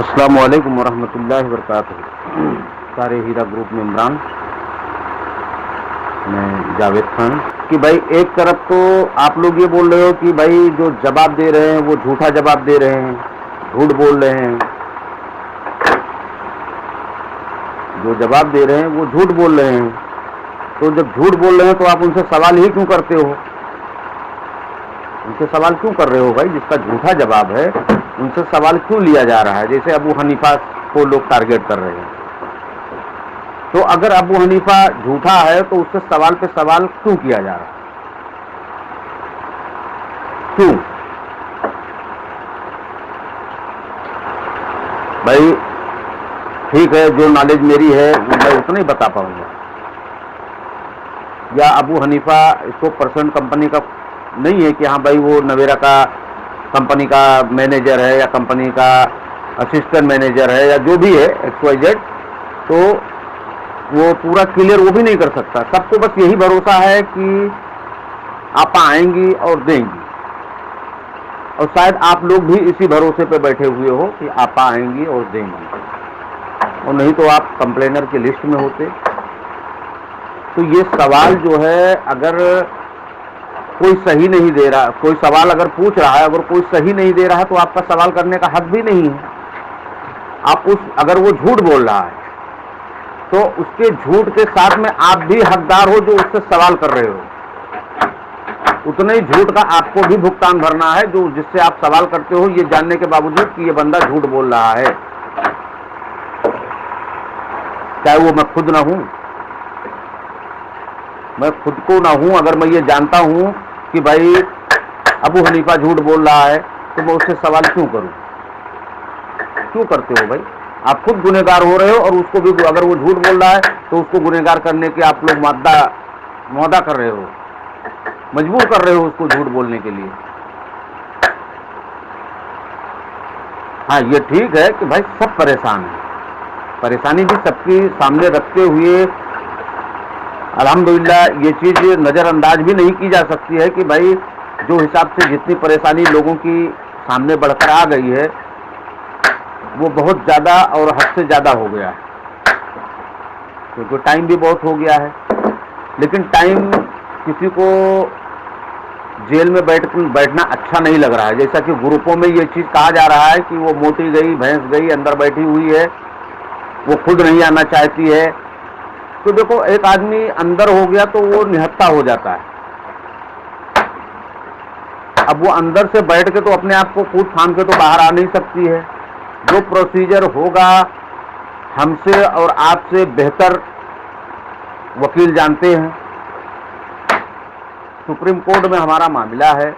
अस्सलाम वालेकुम वरहमतुल्लाहि वबरकातुहू। सारे हीरा ग्रुप में इमरान, मैं जावेद खान। कि भाई एक तरफ तो आप लोग ये बोल रहे हो कि भाई जो जवाब दे रहे हैं वो झूठा जवाब दे रहे हैं, झूठ बोल रहे हैं। जो जवाब दे रहे हैं वो झूठ बोल रहे हैं। तो जब झूठ बोल रहे हैं तो आप उनसे सवाल ही क्यों करते हो? उनसे सवाल क्यों कर रहे हो भाई? जिसका झूठा जवाब है उनसे सवाल क्यों लिया जा रहा है? जैसे अबू हनीफा को लोग टारगेट कर रहे हैं। तो अगर अबू हनीफा झूठा है तो उससे सवाल पे सवाल क्यों किया जा रहा है? क्यों भाई? ठीक है, जो नॉलेज मेरी है मैं उतना ही बता पाऊंगा। या अबू हनीफा 100% कंपनी का नहीं है कि हाँ भाई वो नवेरा का कंपनी का मैनेजर है या कंपनी का असिस्टेंट मैनेजर है या जो भी है XYZ, तो वो पूरा क्लियर वो भी नहीं कर सकता। सबको बस यही भरोसा है कि आप आएंगी और देंगी, और शायद आप लोग भी इसी भरोसे पे बैठे हुए हो कि आप आएंगी और देंगी, और नहीं तो आप कंप्लेनर की लिस्ट में होते। तो ये सवाल जो है, अगर कोई सही नहीं दे रहा, कोई सवाल अगर पूछ रहा है, अगर कोई सही नहीं दे रहा है तो आपका सवाल करने का हक भी नहीं है। आप अगर वो झूठ बोल रहा है तो उसके झूठ के साथ में आप भी हकदार हो जो उससे सवाल कर रहे हो। उतने ही झूठ का आपको भी भुगतान भरना है जो जिससे आप सवाल करते हो, ये जानने के बावजूद कि ये बंदा झूठ बोल रहा है, चाहे वो मैं खुद ना हूं। मैं खुद को ना हूं, अगर मैं ये जानता हूं कि भाई अबू हनीफा झूठ बोल रहा है तो मैं उससे सवाल क्यों करूं? क्यों करते हो भाई? आप खुद गुनहगार हो रहे हो, और उसको भी अगर वो झूठ बोल रहा है तो उसको गुनहगार करने के आप लोग मुआदा कर रहे हो, मजबूर कर रहे हो उसको झूठ बोलने के लिए। हाँ, ये ठीक है कि भाई सब परेशान है, परेशानी भी सबके सामने रखते हुए अल्हम्दुलिल्लाह ये चीज नजरअंदाज भी नहीं की जा सकती है कि भाई जो हिसाब से जितनी परेशानी लोगों की सामने बढ़कर आ गई है वो बहुत ज़्यादा और हद से ज़्यादा हो गया है, क्योंकि टाइम भी बहुत हो गया है। लेकिन टाइम किसी को जेल में बैठना अच्छा नहीं लग रहा है। जैसा कि ग्रुपों में ये चीज़ कहा जा रहा है कि वो मोटी गई, भैंस गई, अंदर बैठी हुई है, वो खुद नहीं आना चाहती है। तो देखो, एक आदमी अंदर हो गया तो वो निहत्था हो जाता है। अब वो अंदर से बैठ के तो अपने आप को कूद फान के तो बाहर आ नहीं सकती है। जो प्रोसीजर होगा हमसे और आपसे बेहतर वकील जानते हैं। सुप्रीम कोर्ट में हमारा मामला है,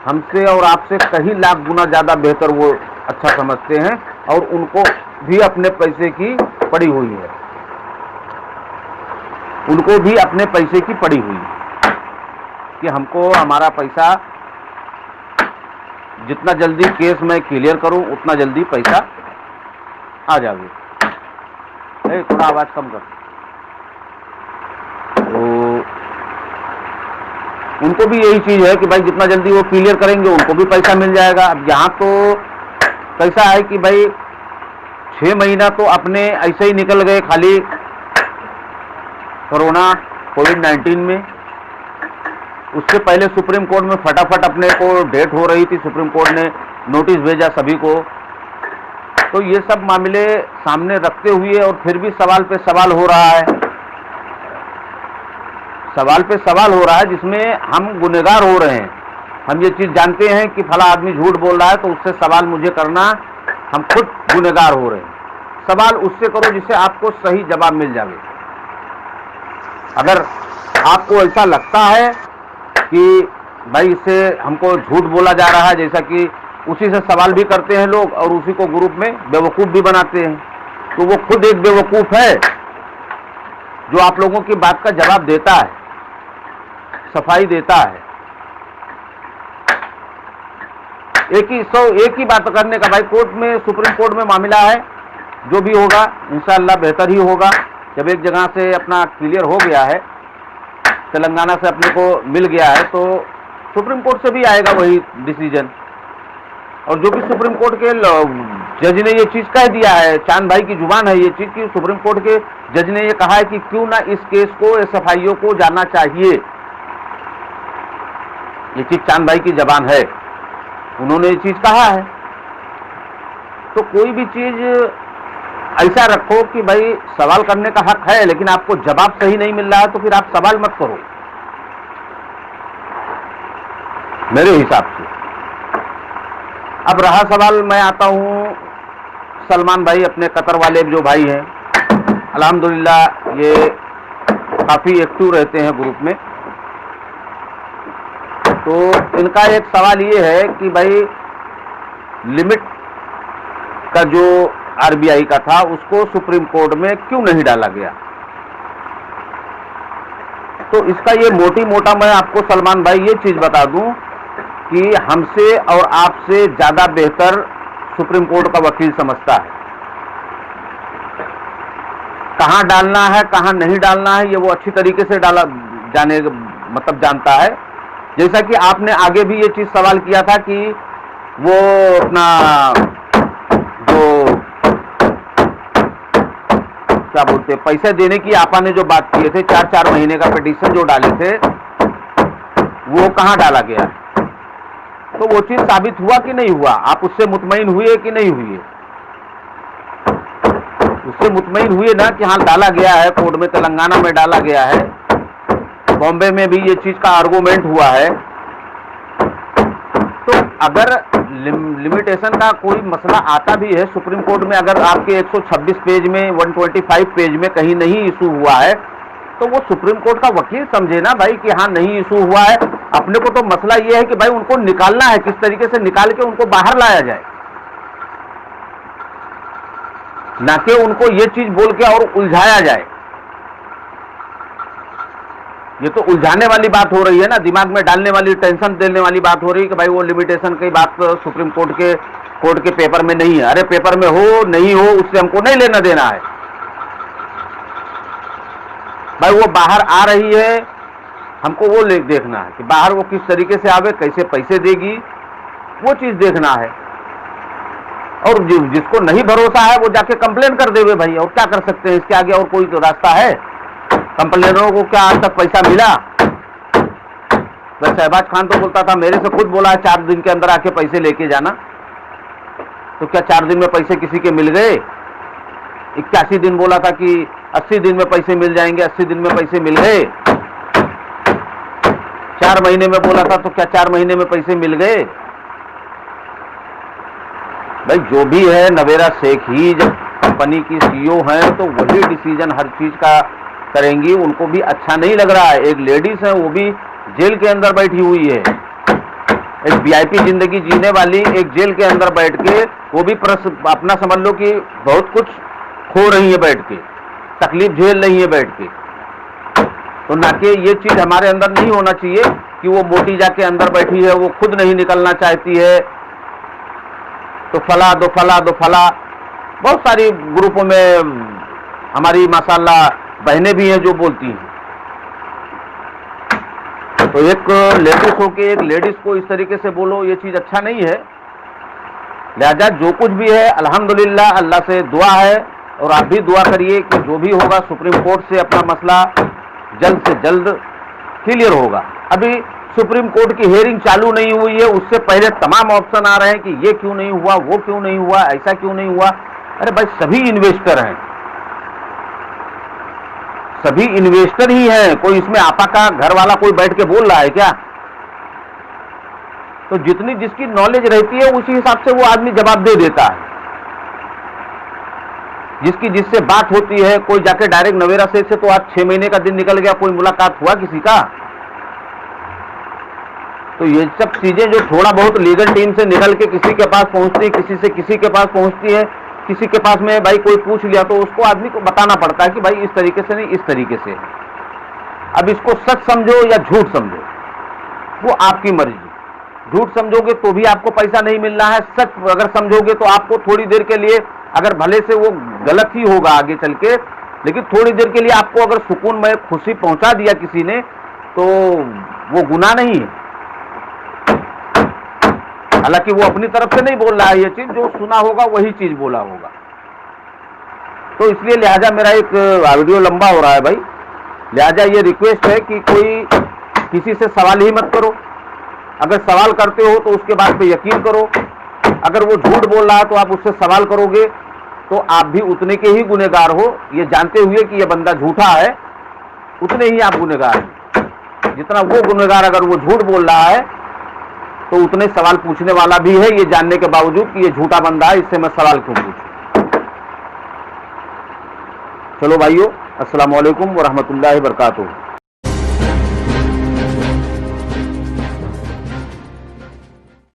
हमसे और आपसे कहीं लाख गुना ज़्यादा बेहतर वो अच्छा समझते हैं, और उनको भी अपने पैसे की पड़ी हुई है, उनको भी अपने पैसे की पड़ी हुई है कि हमको हमारा पैसा जितना जल्दी केस मैं क्लियर करूं उतना जल्दी पैसा आ जाए। थोड़ा आवाज कम कर। तो उनको भी यही चीज है कि भाई जितना जल्दी वो क्लियर करेंगे उनको भी पैसा मिल जाएगा। अब यहाँ तो कैसा है कि भाई 6 महीना तो अपने ऐसे ही निकल गए खाली कोरोना कोविड-19 में। उससे पहले सुप्रीम कोर्ट में फटाफट अपने को डेट हो रही थी, सुप्रीम कोर्ट ने नोटिस भेजा सभी को। तो ये सब मामले सामने रखते हुए और फिर भी सवाल पे सवाल हो रहा है, सवाल पे सवाल हो रहा है, जिसमें हम गुनहगार हो रहे हैं। हम ये चीज़ जानते हैं कि फला आदमी झूठ बोल रहा है तो उससे सवाल मुझे करना, हम खुद गुनहगार हो रहे हैं। सवाल उससे करो जिससे आपको सही जवाब मिल जाए। अगर आपको ऐसा लगता है कि भाई इससे हमको झूठ बोला जा रहा है, जैसा कि उसी से सवाल भी करते हैं लोग और उसी को ग्रुप में बेवकूफ़ भी बनाते हैं, तो वो खुद एक बेवकूफ़ है जो आप लोगों की बात का जवाब देता है, सफाई देता है। एक ही बात करने का भाई, कोर्ट में, सुप्रीम कोर्ट में मामला है, जो भी होगा इंशाअल्लाह बेहतर ही होगा। जब एक जगह से अपना क्लियर हो गया है, तेलंगाना से अपने को मिल गया है, तो सुप्रीम कोर्ट से भी आएगा वही डिसीजन। और जो भी सुप्रीम कोर्ट के जज ने ये चीज कह दिया है, चांद भाई की जुबान है ये चीज कि सुप्रीम कोर्ट के जज ने ये कहा है कि क्यों ना इस केस को एसएफआईओ को जाना चाहिए। ये चीज चांद भाई की जबान है, उन्होंने ये चीज कहा है। तो कोई भी चीज ऐसा रखो कि भाई सवाल करने का हक है, लेकिन आपको जवाब सही नहीं मिल रहा है तो फिर आप सवाल मत करो, मेरे हिसाब से। अब रहा सवाल, मैं आता हूं सलमान भाई, अपने कतर वाले जो भाई हैं, अल्हम्दुलिल्लाह ये काफी एक्टिव रहते हैं ग्रुप में। तो इनका एक सवाल ये है कि भाई लिमिट का जो आरबीआई का था उसको सुप्रीम कोर्ट में क्यों नहीं डाला गया। तो इसका ये मोटी मोटा मैं आपको सलमान भाई ये चीज बता दूं कि हमसे और आपसे ज्यादा बेहतर सुप्रीम कोर्ट का वकील समझता है कहां डालना है कहां नहीं डालना है, ये वो अच्छी तरीके से जानता है। जैसा कि आपने आगे भी ये चीज सवाल किया था कि वो अपना जो क्या बोलते पैसे देने की आपा ने जो बात किए थे, 4-4 महीने का पिटीशन जो डाले थे, वो कहां डाला गया। तो वो चीज साबित हुआ कि नहीं हुआ, आप उससे मुतमईन हुए कि नहीं हुए। उससे मुतमईन हुए ना कि हाँ डाला गया है, कोर्ट में तेलंगाना में डाला गया है, बॉम्बे में भी ये चीज का आर्गूमेंट हुआ है। तो अगर लिमिटेशन का कोई मसला आता भी है सुप्रीम कोर्ट में, अगर आपके 126 पेज में 125 पेज में कहीं नहीं इशू हुआ है तो वो सुप्रीम कोर्ट का वकील समझे ना भाई कि हाँ नहीं इशू हुआ है। अपने को तो मसला ये है कि भाई उनको निकालना है, किस तरीके से निकाल के उनको बाहर लाया जाए, ना कि उनको ये चीज बोल के और उलझाया जाए। ये तो उलझाने वाली बात हो रही है ना, दिमाग में डालने वाली, टेंशन देने वाली बात हो रही है कि भाई वो लिमिटेशन की बात सुप्रीम कोर्ट के पेपर में नहीं है। अरे पेपर में हो नहीं हो उससे हमको नहीं लेना देना है भाई, वो बाहर आ रही है हमको वो देखना है कि बाहर वो किस तरीके से आवे, कैसे पैसे देगी, वो चीज देखना है। और जिसको नहीं भरोसा है वो जाके कंप्लेन कर देवे भाई, और क्या कर सकते हैं, इसके आगे और कोई तो रास्ता है। कंप्लेनरों को क्या आज तक पैसा मिला? वह शहबाज खान तो बोलता था, मेरे से खुद बोला है 4 दिन के अंदर आके पैसे लेके जाना। तो क्या 4 दिन में पैसे किसी के मिल गए? 81 दिन बोला था कि 80 दिन में पैसे मिल जाएंगे, 80 दिन में पैसे मिल गए। 4 महीने में बोला था, तो क्या 4 महीने में पैसे मिल गए? भाई जो भी है, नवेरा शेख ही जब कंपनी की सीईओ हैं तो वही डिसीजन हर चीज का करेंगी। उनको भी अच्छा नहीं लग रहा है, एक लेडीज है वो भी जेल के अंदर बैठी हुई है, एक वीआईपी जिंदगी जीने वाली एक जेल के अंदर बैठ के वो भी अपना समझ लो कि बहुत कुछ खो रही है बैठ के, तकलीफ झेल रही है बैठ के। तो ना कि ये चीज हमारे अंदर नहीं होना चाहिए कि वो मोटी जाके अंदर बैठी है, वो खुद नहीं निकलना चाहती है, तो फला दो फला दो फला। बहुत सारी ग्रुपों में हमारी माशाल्लाह बहनें भी हैं जो बोलती हैं। तो एक लेडीज हो के एक लेडीज को इस तरीके से बोलो, ये चीज अच्छा नहीं है। लिहाजा जो कुछ भी है अल्हम्दुलिल्लाह अल्लाह से दुआ है, और आप भी दुआ करिए कि जो भी होगा सुप्रीम कोर्ट से अपना मसला जल्द से जल्द क्लियर होगा। अभी सुप्रीम कोर्ट की हियरिंग चालू नहीं हुई है, उससे पहले तमाम ऑप्शन आ रहे हैं कि ये क्यों नहीं हुआ, वो क्यों नहीं हुआ, ऐसा क्यों नहीं हुआ। अरे भाई सभी इन्वेस्टर हैं, सभी इन्वेस्टर ही हैं, कोई इसमें आपा का घर वाला कोई बैठ के बोल रहा है क्या? तो जितनी जिसकी नॉलेज रहती है उसी हिसाब से वो आदमी जवाब दे देता है। जिसकी जिससे बात होती है, कोई जाके डायरेक्ट नवेरा शेख से तो आज 6 महीने का दिन निकल गया, कोई मुलाकात हुआ किसी का? तो ये सब चीजें जो थोड़ा बहुत लीगल टीम से निकल के किसी के पास पहुंचती है, किसी से किसी के पास पहुंचती है, किसी के पास में भाई कोई पूछ लिया तो उसको आदमी को बताना पड़ता है कि भाई इस तरीके से नहीं, इस तरीके से। अब इसको सच समझो या झूठ समझो, वो आपकी मर्जी। झूठ समझोगे तो भी आपको पैसा नहीं मिल रहा है, सच अगर समझोगे तो आपको थोड़ी देर के लिए, अगर भले से वो गलत ही होगा आगे चल के, लेकिन थोड़ी देर के लिए आपको अगर सुकून में खुशी पहुंचा दिया किसी ने तो वो गुनाह नहीं है। हालांकि वो अपनी तरफ से नहीं बोल रहा है, ये चीज जो सुना होगा वही चीज बोला होगा। तो इसलिए लिहाजा मेरा एक वीडियो लंबा हो रहा है भाई, लिहाजा ये रिक्वेस्ट है कि कोई किसी से सवाल ही मत करो। अगर सवाल करते हो तो उसके बाद पे यकीन करो। अगर वो झूठ बोल रहा है तो आप उससे सवाल करोगे तो आप भी उतने के ही गुनहगार हो, ये जानते हुए कि ये बंदा झूठा है, उतने ही आप गुनहगार हैं। जितना वो गुनहगार अगर वो झूठ बोल रहा है तो उतने सवाल पूछने वाला भी है, ये जानने के बावजूद कि ये झूठा बंदा है, इससे मैं सवाल क्यों पूछूं। चलो भाइयों, अस्सलाम वालेकुम व रहमतुल्लाहि व बरकातुहू।